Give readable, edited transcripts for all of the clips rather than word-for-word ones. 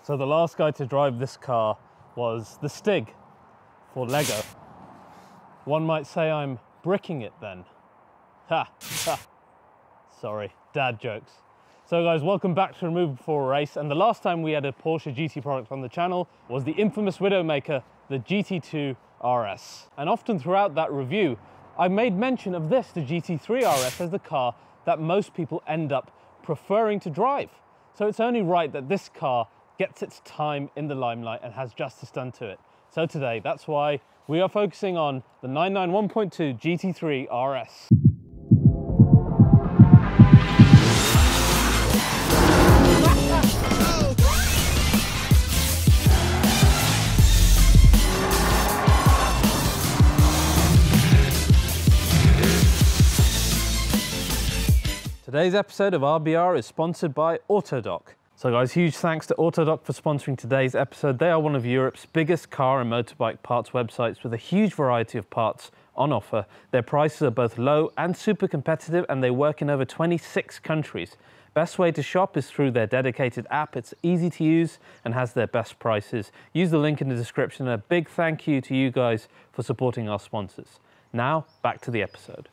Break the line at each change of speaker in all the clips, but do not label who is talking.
So the last guy to drive this car was the Stig for Lego. One might say I'm bricking it then. Ha, ha. Sorry, dad jokes. So guys, welcome back to Remove Before a Race. And the last time we had a Porsche GT product on the channel was the infamous Widowmaker, the GT2 RS. And often throughout that review, I made mention of this, the Gt3 RS, as the car that most people end up preferring to drive. So it's only right that this car gets its time in the limelight and has justice done to it. So today, that's why we are focusing on the 991.2 Gt3 RS. Today's episode of RBR is sponsored by Autodoc. So guys, huge thanks to Autodoc for sponsoring today's episode. They are one of Europe's biggest car and motorbike parts websites with a huge variety of parts on offer. Their prices are both low and super competitive, and they work in over 26 countries. Best way to shop is through their dedicated app. It's easy to use and has their best prices. Use the link in the description, and a big thank you to you guys for supporting our sponsors. Now, back to the episode.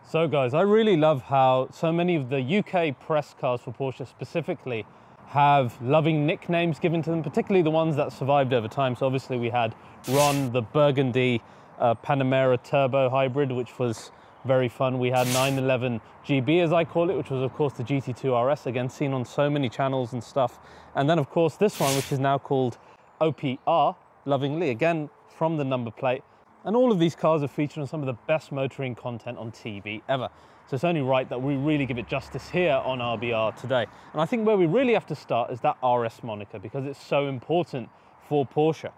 So guys, I really love how so many of the UK press cars for Porsche specifically have loving nicknames given to them, particularly the ones that survived over time. So obviously we had Ron, the burgundy Panemera Turbo Hybrid, which was very fun. We had 911 GB, as I call it, which was of course the GT2 RS, again seen on so many channels and stuff. And then of course this one, which is now called OPR, lovingly, again from the number plate. And all of these cars are featured on some of the best motoring content on TV ever. So it's only right that we really give it justice here on RBR today. And I think where we really have to start is that RS moniker, because it's so important for Porsche.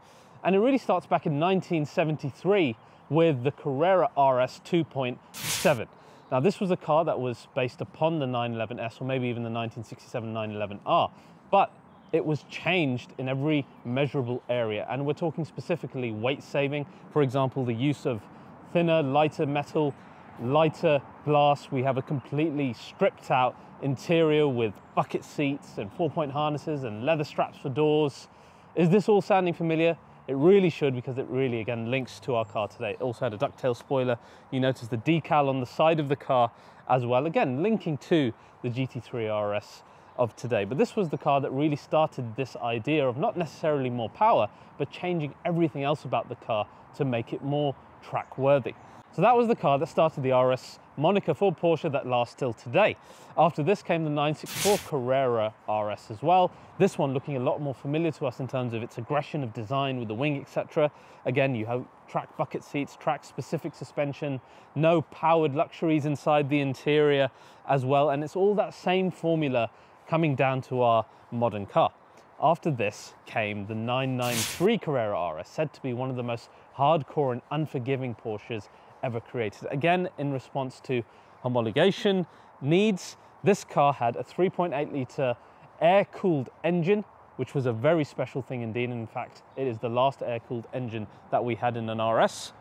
And it really starts back in 1973 with the Carrera RS 2.7. Now this was a car that was based upon the 911S, or maybe even the 1967 911R. But it was changed in every measurable area, and we're talking specifically weight saving. For example, the use of thinner, lighter metal, lighter glass. We have a completely stripped out interior with bucket seats and 4-point harnesses and leather straps for doors. Is this all sounding familiar? It really should, because it really, again, links to our car today. It also had a ducktail spoiler. You notice the decal on the side of the car as well, again, linking to the Gt3 RS of today. But this was the car that really started this idea of not necessarily more power, but changing everything else about the car to make it more track worthy. So that was the car that started the RS moniker for Porsche that lasts till today. After this came the 964 Carrera RS as well. This one looking a lot more familiar to us in terms of its aggression of design with the wing, etc. Again, you have track bucket seats, track specific suspension, no powered luxuries inside the interior as well. And it's all that same formula coming down to our modern car. After this came the 993 Carrera RS, said to be one of the most hardcore and unforgiving Porsches ever created. Again, in response to homologation needs, this car had a 3.8 litre air-cooled engine, which was a very special thing indeed. And in fact, it is the last air-cooled engine that we had in an RS.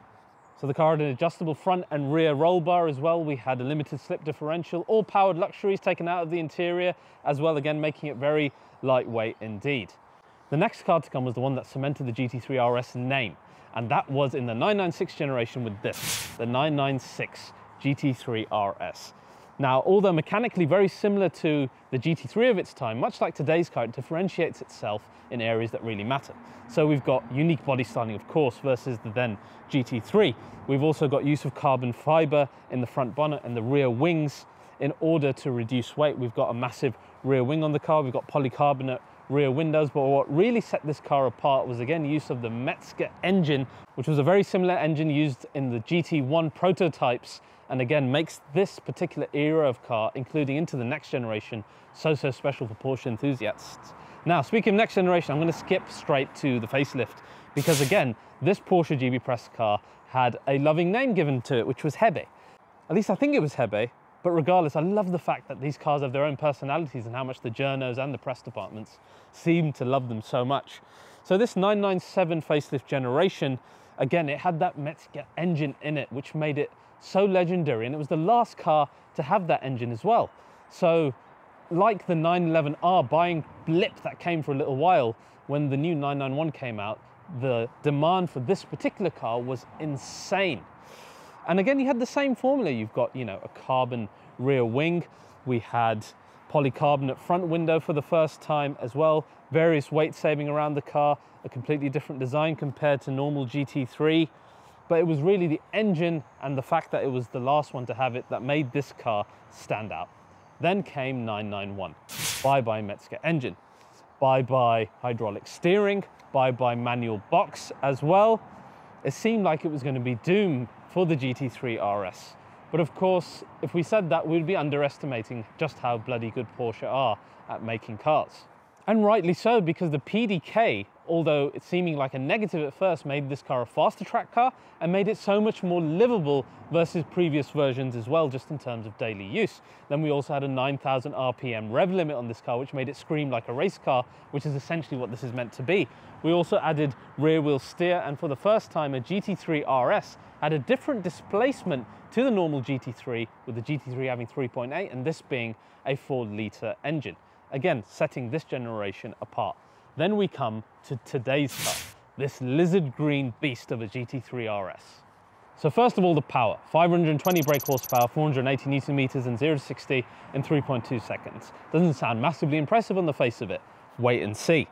So the car had an adjustable front and rear roll bar as well. We had a limited slip differential, all powered luxuries taken out of the interior as well, again making it very lightweight indeed. The next car to come was the one that cemented the Gt3 RS name, and that was in the 996 generation with this, the 996 Gt3 RS. Now, although mechanically very similar to the GT3 of its time, much like today's car, it differentiates itself in areas that really matter. So we've got unique body styling, of course, versus the then GT3. We've also got use of carbon fiber in the front bonnet and the rear wings in order to reduce weight. We've got a massive rear wing on the car. We've got polycarbonate rear windows, but what really set this car apart was again use of the Metzger engine, which was a very similar engine used in the GT1 prototypes, and again makes this particular era of car, including into the next generation, so special for Porsche enthusiasts. Now, speaking of next generation, I'm going to skip straight to the facelift, because again, this Porsche GB press car had a loving name given to it, which was Hebe. At least I think it was Hebe, but regardless, I love the fact that these cars have their own personalities and how much the journos and the press departments seem to love them so much. So this 997 facelift generation, again, it had that Metzger engine in it, which made it so legendary, and it was the last car to have that engine as well. So like the 911R buying blip that came for a little while, when the new 991 came out, the demand for this particular car was insane. And again, you had the same formula. You've got, you know, a carbon rear wing. We had polycarbonate front window for the first time as well. Various weight saving around the car, a completely different design compared to normal GT3. But it was really the engine and the fact that it was the last one to have it that made this car stand out. Then came 991. Bye-bye Metzger engine. Bye-bye hydraulic steering. Bye-bye manual box as well. It seemed like it was going to be doomed for the Gt3 RS. But of course, if we said that, we'd be underestimating just how bloody good Porsche are at making cars. And rightly so, because the PDK, although it's seeming like a negative at first, made this car a faster track car and made it so much more livable versus previous versions as well, just in terms of daily use. Then we also had a 9,000 RPM rev limit on this car, which made it scream like a race car, which is essentially what this is meant to be. We also added rear wheel steer, and for the first time, a GT3 RS had a different displacement to the normal GT3, with the GT3 having 3.8 and this being a 4-litre engine. Again, setting this generation apart. Then we come to today's car, this lizard green beast of a GT3 RS. So first of all, the power. 520 brake horsepower, 480 Newton meters, and 0 to 60 in 3.2 seconds. Doesn't sound massively impressive on the face of it. Wait and see.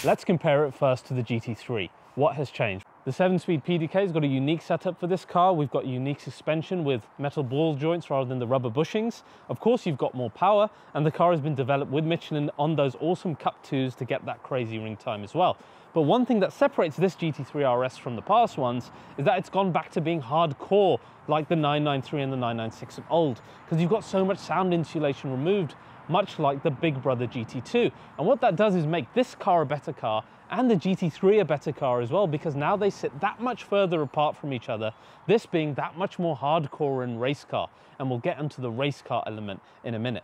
Let's compare it first to the GT3. What has changed? The 7-speed PDK's got a unique setup for this car. We've got unique suspension with metal ball joints rather than the rubber bushings. Of course, you've got more power, and the car has been developed with Michelin on those awesome Cup 2s to get that crazy ring time as well. But one thing that separates this GT3 RS from the past ones is that it's gone back to being hardcore, like the 993 and the 996 of old, because you've got so much sound insulation removed, much like the big brother GT2. And what that does is make this car a better car and the GT3 a better car as well, because now they sit that much further apart from each other, this being that much more hardcore and race car. And we'll get into the race car element in a minute.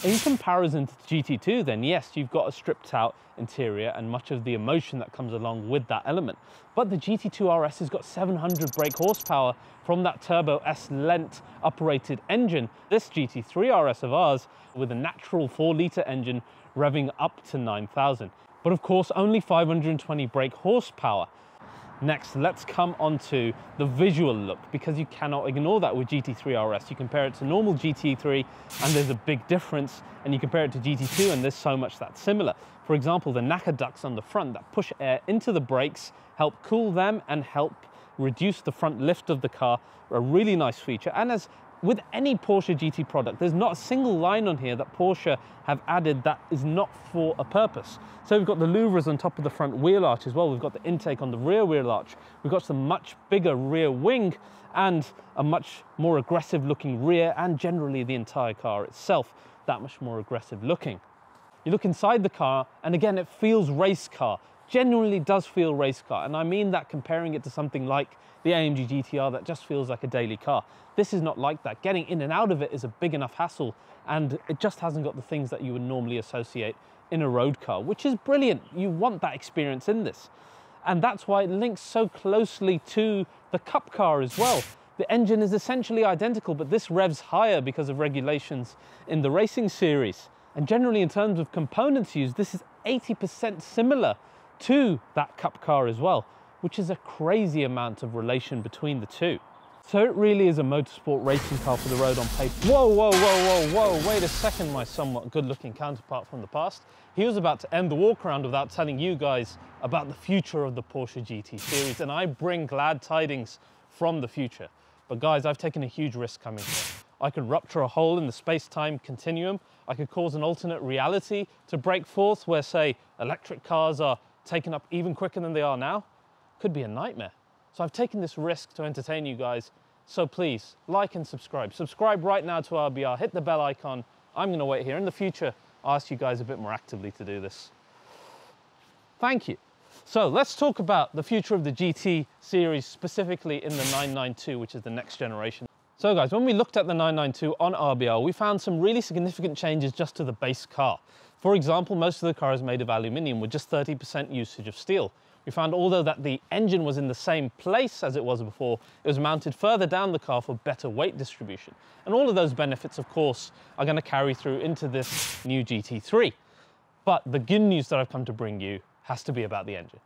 In comparison to the GT2, then yes, you've got a stripped out interior and much of the emotion that comes along with that element. But the GT2 RS has got 700 brake horsepower from that turbo S-lent operated engine. This GT3 RS of ours with a natural 4-litre engine revving up to 9,000. But of course, only 520 brake horsepower. Next, let's come on to the visual look, because you cannot ignore that with GT3 RS. You compare it to normal GT3 and there's a big difference, and you compare it to GT2 and there's so much that's similar. For example, the NACA ducts on the front that push air into the brakes help cool them and help reduce the front lift of the car, a really nice feature. And as with any Porsche GT product, there's not a single line on here that Porsche have added that is not for a purpose. So we've got the louvres on top of the front wheel arch as well. We've got the intake on the rear wheel arch. We've got some much bigger rear wing and a much more aggressive looking rear, and generally the entire car itself that much more aggressive looking. You look inside the car and again, it feels race car. Genuinely does feel race car, and I mean that comparing it to something like the AMG GTR that just feels like a daily car. This is not like that. Getting in and out of it is a big enough hassle, and it just hasn't got the things that you would normally associate in a road car, which is brilliant. You want that experience in this, and that's why it links so closely to the Cup car as well. The engine is essentially identical, but this revs higher because of regulations in the racing series. And generally in terms of components used, this is 80% similar to that Cup car as well, which is a crazy amount of relation between the two. So it really is a motorsport racing car for the road on paper. Whoa, whoa, whoa, whoa, whoa, wait a second, my somewhat good-looking counterpart from the past. He was about to end the walk around without telling you guys about the future of the Porsche GT series, and I bring glad tidings from the future. But guys, I've taken a huge risk coming here. I could rupture a hole in the space-time continuum. I could cause an alternate reality to break forth where, say, electric cars are taken up even quicker than they are now. Could be a nightmare. So I've taken this risk to entertain you guys. So please, like and subscribe. Subscribe right now to RBR, hit the bell icon. I'm gonna wait here. In the future, I'll ask you guys a bit more actively to do this. Thank you. So let's talk about the future of the GT series, specifically in the 992, which is the next generation. So guys, when we looked at the 992 on RBR, we found some really significant changes just to the base car. For example, most of the car is made of aluminium with just 30% usage of steel. We found although that the engine was in the same place as it was before, it was mounted further down the car for better weight distribution. And all of those benefits, of course, are going to carry through into this new GT3. But the good news that I've come to bring you has to be about the engine.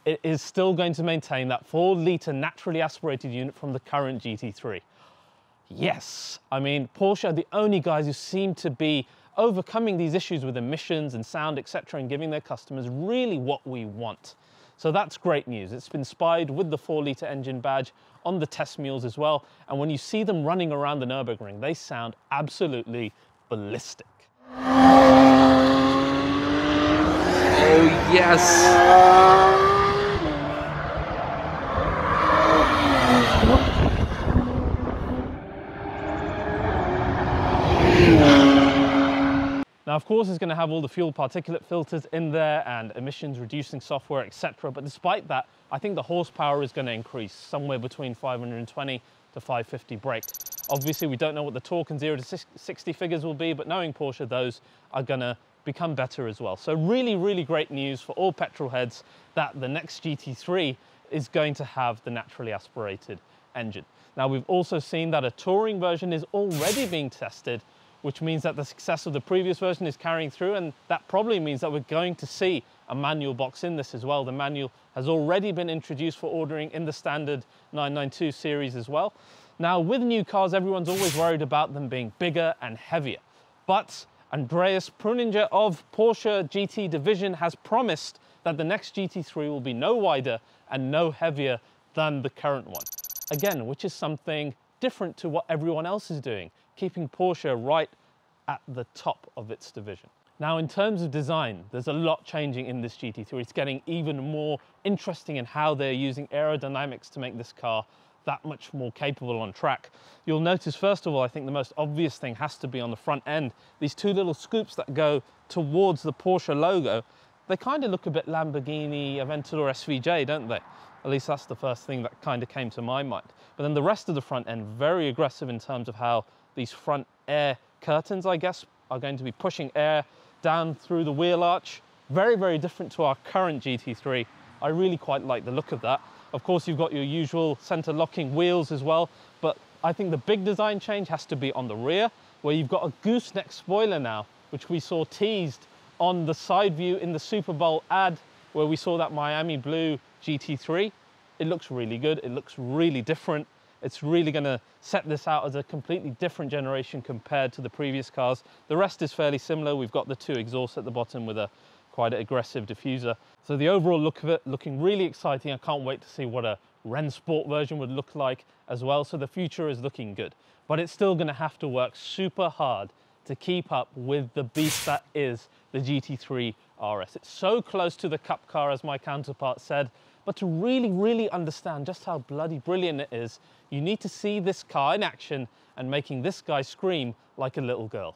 It is still going to maintain that 4-litre naturally aspirated unit from the current GT3. Yes, I mean, Porsche are the only guys who seem to be overcoming these issues with emissions and sound, etc., and giving their customers really what we want. So that's great news. It's been spied with the 4-litre engine badge on the test mules as well. And when you see them running around the Nürburgring, they sound absolutely ballistic.
Oh, yes.
Now, of course, it's going to have all the fuel particulate filters in there and emissions reducing software, etc. But despite that, I think the horsepower is going to increase somewhere between 520 to 550 brake. Obviously, we don't know what the torque and 0 to 60 figures will be, but knowing Porsche, those are going to become better as well. So really, really great news for all petrol heads that the next GT3 is going to have the naturally aspirated engine. Now, we've also seen that a touring version is already being tested, which means that the success of the previous version is carrying through, and that probably means that we're going to see a manual box in this as well. The manual has already been introduced for ordering in the standard 992 series as well. Now, with new cars, everyone's always worried about them being bigger and heavier. But Andreas Pruninger of Porsche GT division has promised that the next GT3 will be no wider and no heavier than the current one. Again, which is something different to what everyone else is doing, keeping Porsche right at the top of its division. Now, in terms of design, there's a lot changing in this GT3. It's getting even more interesting in how they're using aerodynamics to make this car that much more capable on track. You'll notice, first of all, I think the most obvious thing has to be on the front end. These two little scoops that go towards the Porsche logo, they kind of look a bit Lamborghini Aventador SVJ, don't they? At least that's the first thing that kind of came to my mind. But then the rest of the front end, very aggressive in terms of how these front air curtains, I guess, are going to be pushing air down through the wheel arch. Very, very different to our current GT3. I really quite like the look of that. Of course, you've got your usual center locking wheels as well, but I think the big design change has to be on the rear, where you've got a gooseneck spoiler now, which we saw teased on the side view in the Super Bowl ad, where we saw that Miami blue GT3. It looks really good. It looks really different. It's really going to set this out as a completely different generation compared to the previous cars. The rest is fairly similar. We've got the two exhausts at the bottom with a quite aggressive diffuser. So the overall look of it looking really exciting. I can't wait to see what a rennsport version would look like as well. So the future is looking good, but it's still going to have to work super hard to keep up with the beast that is the GT3 RS. It's so close to the Cup car, as my counterpart said, but to really, really understand just how bloody brilliant it is, you need to see this car in action and making this guy scream like a little girl.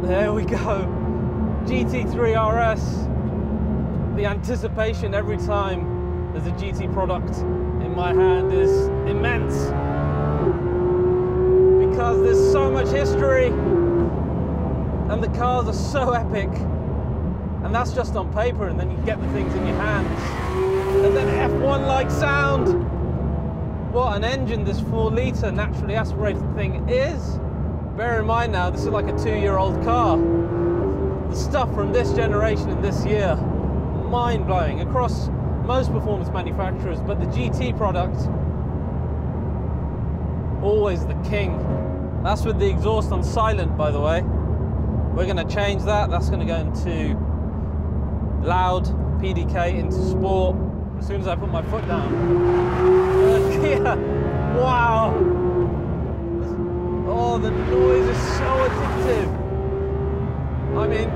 There we go, GT3 RS. The anticipation every time there's a GT product in my hand is immense, because there's so much history and the cars are so epic, and that's just on paper, and then you get the things in your hands and then F1-like sound. What an engine this 4-litre naturally aspirated thing is. Bear in mind now, this is like a 2-year-old car. The stuff from this generation and this year, mind-blowing across most performance manufacturers, but the GT product, always the king. That's with the exhaust on silent, by the way. We're going to change that. That's going to go into loud, PDK, into sport, as soon as I put my foot down. Yeah. Wow. Oh, the noise is so addictive. I mean,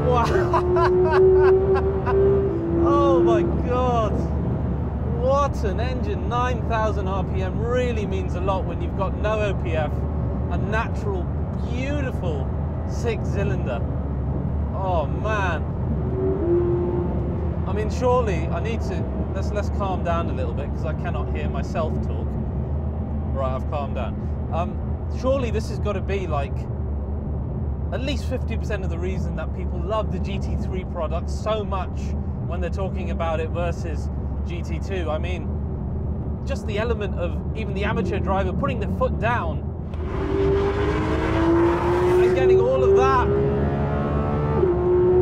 wow. Oh my God. What an engine. 9,000 RPM really means a lot when you've got no OPF, a natural, beautiful 6-cylinder. Oh man. I mean, surely I need to, let's calm down a little bit because I cannot hear myself talk. Right, I've calmed down. Surely this has got to be like at least 50% of the reason that people love the GT3 product so much when they're talking about it versus GT2. I mean, just the element of even the amateur driver putting their foot down and getting all of that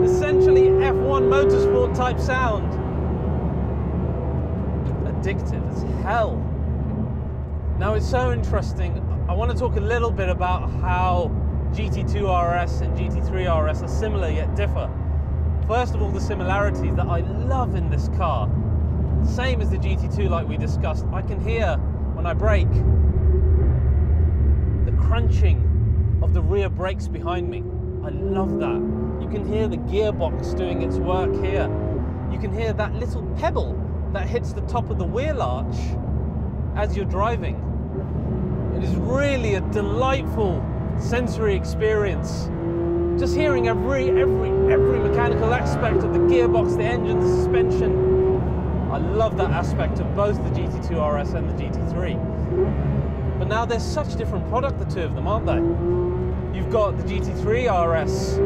essentially F1 motorsport type sound. Addictive as hell. Now it's so interesting. I want to talk a little bit about how GT2 RS and GT3 RS are similar yet differ. First of all, the similarities that I love in this car. Same as the GT2 like we discussed. I can hear when I brake the crunching of the rear brakes behind me. I love that. You can hear the gearbox doing its work here. You can hear that little pebble that hits the top of the wheel arch as you're driving. It is really a delightful sensory experience. Just hearing every mechanical aspect of the gearbox, the engine, the suspension. I love that aspect of both the GT2 RS and the GT3. But now they're such different product, the two of them, aren't they? You've got the GT3 RS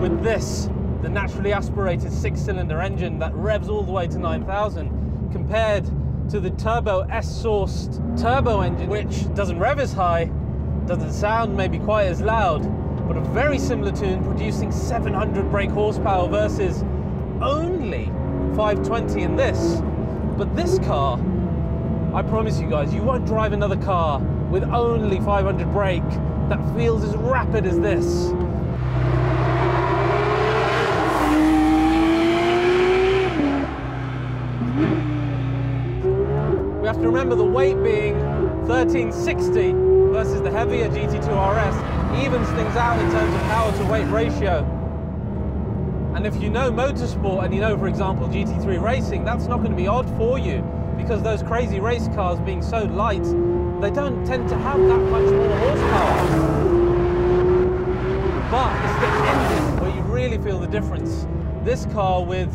with this, the naturally aspirated 6-cylinder engine that revs all the way to 9,000, compared to the turbo S-sourced turbo engine, which doesn't rev as high, doesn't sound maybe quite as loud, but a very similar tune, producing 700 brake horsepower versus only 520 in this. But this car, I promise you guys, you won't drive another car with only 500 brake that feels as rapid as this. We have to remember the weight being 1360 versus the heavier GT2 RS evens things out in terms of power to weight ratio. And if you know motorsport and you know, for example, GT3 racing, that's not going to be odd for you, because those crazy race cars being so light, they don't tend to have that much more horsepower. But it's the engine where you really feel the difference. This car with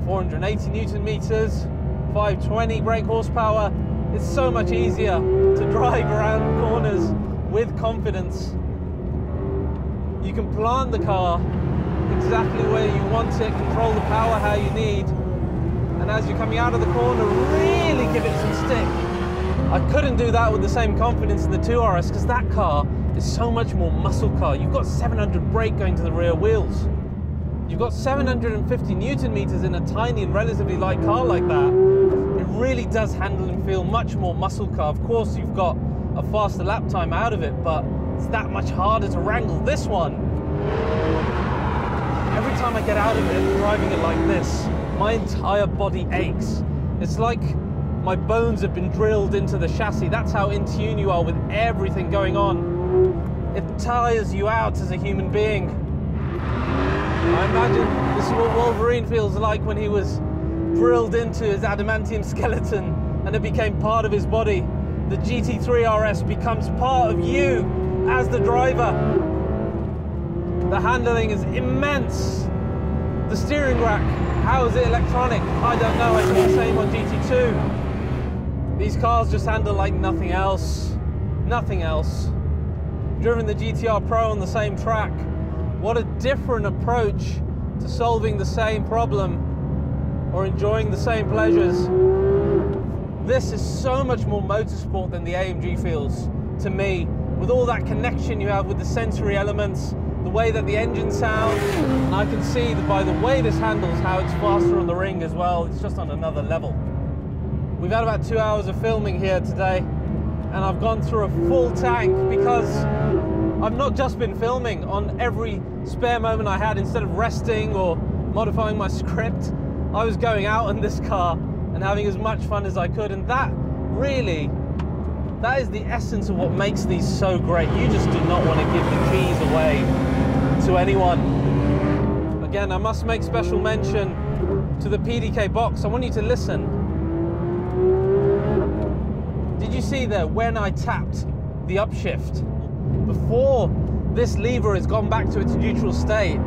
480 Newton meters, 520 brake horsepower, it's so much easier to drive around corners with confidence. You can plant the car exactly where you want it, control the power how you need, and as you're coming out of the corner, really give it some stick. I couldn't do that with the same confidence in the 2RS because that car is so much more muscle car. You've got 700 brake going to the rear wheels. You've got 750 Newton meters in a tiny and relatively light car like that. It really does handle and feel much more muscle car. Of course, you've got a faster lap time out of it, but it's that much harder to wrangle. This one, every time I get out of it, driving it like this, my entire body aches. It's like my bones have been drilled into the chassis. That's how in tune you are with everything going on. It tires you out as a human being. I imagine this is what Wolverine feels like when he was drilled into his adamantium skeleton and it became part of his body. The GT3 RS becomes part of you as the driver. The handling is immense. The steering rack, how is it electronic? I don't know, I think the same on GT2. These cars just handle like nothing else. Nothing else. Driven the GTR Pro on the same track. What a different approach to solving the same problem or enjoying the same pleasures. This is so much more motorsport than the AMG feels to me, with all that connection you have with the sensory elements, the way that the engine sounds, and I can see that by the way this handles how it's faster on the ring as well. It's just on another level. We've had about 2 hours of filming here today, and I've gone through a full tank because I've not just been filming. On every spare moment I had, instead of resting or modifying my script, I was going out in this car and having as much fun as I could. And that really, that is the essence of what makes these so great. You just do not want to give the keys away to anyone. Again, I must make special mention to the PDK box. I want you to listen. Did you see there when I tapped the upshift? Before this lever has gone back to its neutral state,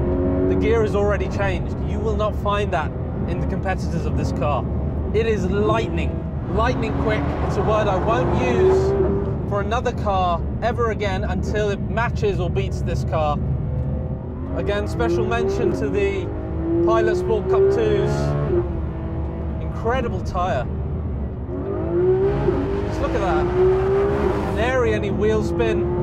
the gear has already changed. You will not find that in the competitors of this car. It is lightning quick. It's a word I won't use for another car ever again until it matches or beats this car. Again, special mention to the Pilot Sport Cup 2s. Incredible tyre. Just look at that. Nary any wheel spin.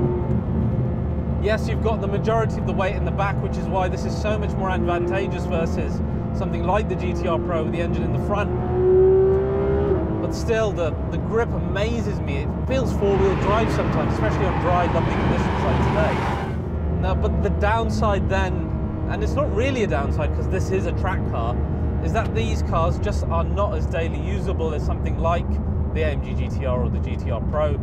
Yes, you've got the majority of the weight in the back, which is why this is so much more advantageous versus something like the GT-R Pro with the engine in the front. But still, the grip amazes me. It feels four-wheel drive sometimes, especially on dry, lovely conditions like today. Now, but the downside then, and it's not really a downside because this is a track car, is that these cars just are not as daily usable as something like the AMG GT-R or the GT-R Pro,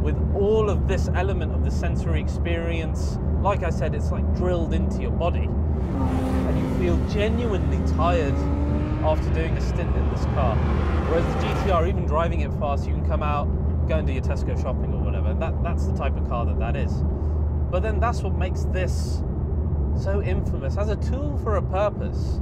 with all of this element of the sensory experience. Like I said, it's like drilled into your body, and you feel genuinely tired after doing a stint in this car. Whereas the GT-R, even driving it fast, you can come out, go and do your Tesco shopping or whatever. That's the type of car that is. But then that's what makes this so infamous. As a tool for a purpose,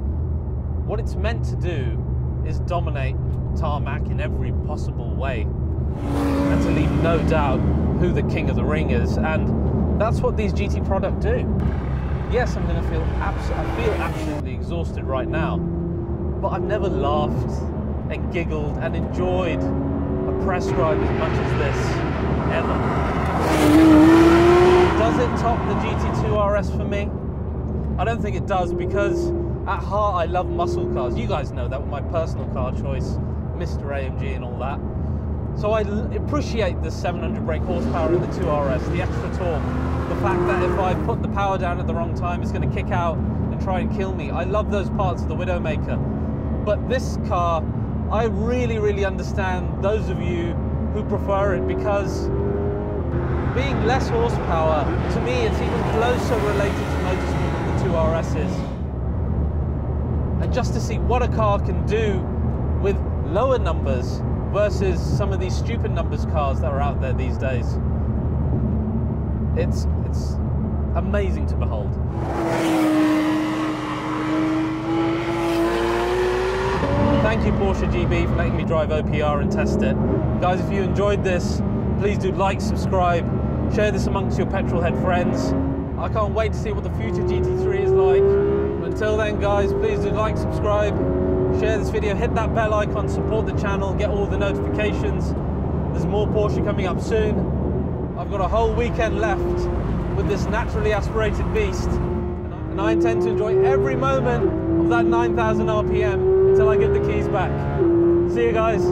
what it's meant to do is dominate tarmac in every possible way, and to leave no doubt who the king of the ring is. And that's what these GT products do. Yes, I'm going to feel absolutely exhausted right now, but I've never laughed and giggled and enjoyed a press drive as much as this ever. Does it top the GT2 RS for me? I don't think it does, because at heart I love muscle cars. You guys know that with my personal car choice, Mr. AMG and all that. So I appreciate the 700 brake horsepower in the 2 RS, the extra torque, the fact that if I put the power down at the wrong time, it's going to kick out and try and kill me. I love those parts of the Widowmaker. But this car, I really understand those of you who prefer it, because being less horsepower, to me, it's even closer related to motorsport than the 2 RSs. And just to see what a car can do with lower numbers versus some of these stupid numbers cars that are out there these days, it's amazing to behold. Thank you, Porsche GB, for letting me drive OPR and test it. Guys, if you enjoyed this, please do like, subscribe, share this amongst your petrolhead friends. I can't wait to see what the future GT3 is like. Until then, guys, please do like, subscribe, share this video, hit that bell icon, support the channel, get all the notifications. There's more Porsche coming up soon. I've got a whole weekend left with this naturally aspirated beast, and I intend to enjoy every moment of that 9,000 RPM until I get the keys back. See you guys.